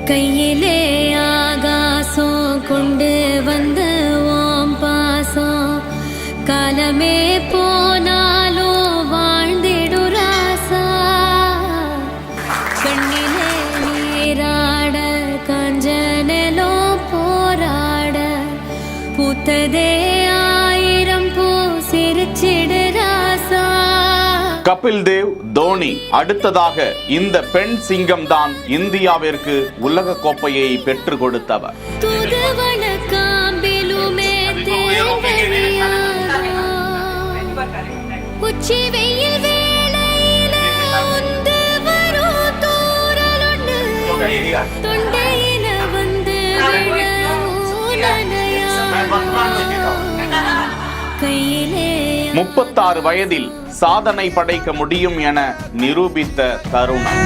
கையிலே ஆகாசம் கொண்டு வந்து ஓம் பாசம் காலமே போனாலும் வாழ்ந்திடு ராசா கண்ணிலே நீராட கஞ்சனலோ போராட பூத்ததே ஆயிரம் பூ சிரிச்சிடு ராசா. கபில் தேவ், தோனி, அடுத்ததாக இந்த பெண் சிங்கம் தான் இந்தியாவிற்கு உலக கோப்பையை பெற்று கொடுத்தவர். கையிலே 36 வயதில் சாதனை படைக்க முடியும் என நிரூபித்த தருணம்.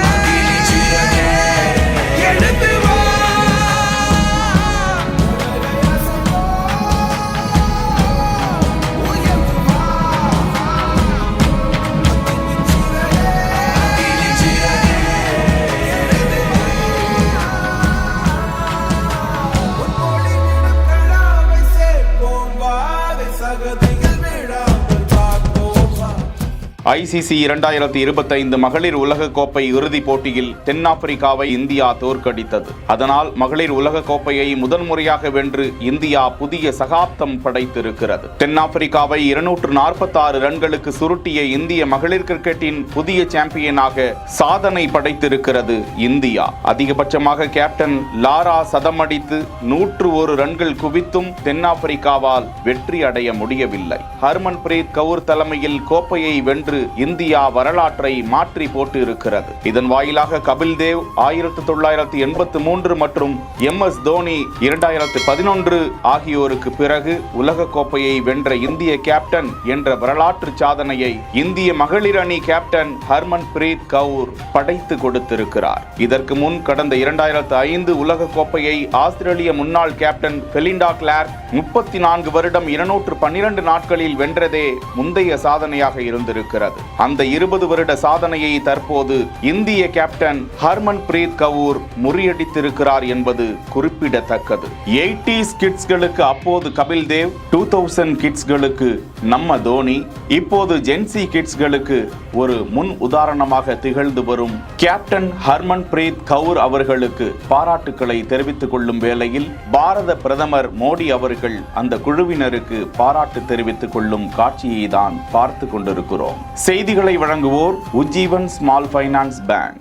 ICC 2025 மகளிர் உலக கோப்பை இறுதிப் போட்டியில் தென்னாப்பிரிக்காவை இந்தியா தோற்கடித்தது. அதனால் மகளிர் உலக கோப்பையை முதல் முறையாக வென்று இந்தியா புதிய சகாப்தம் படைத்திருக்கிறது. தென்னாப்பிரிக்காவை 246 ரன்களுக்கு சுருட்டிய இந்திய மகளிர் கிரிக்கெட்டின் புதிய சாம்பியனாக சாதனை படைத்திருக்கிறது இந்தியா. அதிகபட்சமாக கேப்டன் லாரா சதமடித்து 101 ரன்கள் குவித்தும் தென்னாப்பிரிக்காவால் வெற்றி அடைய முடியவில்லை. ஹர்மன் பிரீத் கவுர் தலைமையில் கோப்பையை வென்று இந்தியா வரலாற்றை மாற்றி போட்டு இருக்கிறது. இதன் வாயிலாக கபில் தேவ் 1983 மற்றும் MS தோனி 2011 ஆகியோருக்கு பிறகு உலக கோப்பையை வென்ற இந்திய கேப்டன் என்ற வரலாற்று சாதனையை இந்திய மகளிர் அணி கேப்டன் ஹர்மன் பிரீத் கவுர் படைத்து கொடுத்திருக்கிறார். இதற்கு முன் கடந்த 2005 உலக கோப்பையை ஆஸ்திரேலிய முன்னாள் கேப்டன் பெலிண்டா கிளார்க் 34 வருடம் 212 நாட்களில் வென்றதே முந்தைய சாதனையாக இருந்திருக்கிறது. அந்த 20 வருட சாதனையை தற்போது இந்திய கேப்டன் ஹர்மன் பிரீத் கவுர் முறியடித்திருக்கிறார் என்பது குறிப்பிடத்தக்கது. 80s கிட்ஸ்களுக்கு அப்போது கபில் தேவ், 2000 கிட்ஸ்களுக்கு நம்ம தோனி, இப்போது ஜென்சி கிட்ஸ்களுக்கு ஒரு முன் உதாரணமாக திகழ்ந்து வரும் கேப்டன் ஹர்மன் பிரீத் கவுர் அவர்களுக்கு பாராட்டுக்களை தெரிவித்துக் கொள்ளும் வேளையில் பாரத பிரதமர் மோடி அவர்கள் அந்த குழுவினருக்கு பாராட்டு தெரிவித்துக் கொள்ளும் காட்சியை தான் பார்த்து கொண்டிருக்கிறோம். செய்திகளை வழங்குவோர் உஜ்ஜீவன் ஸ்மால் ஃபைனான்ஸ் பேங்க்.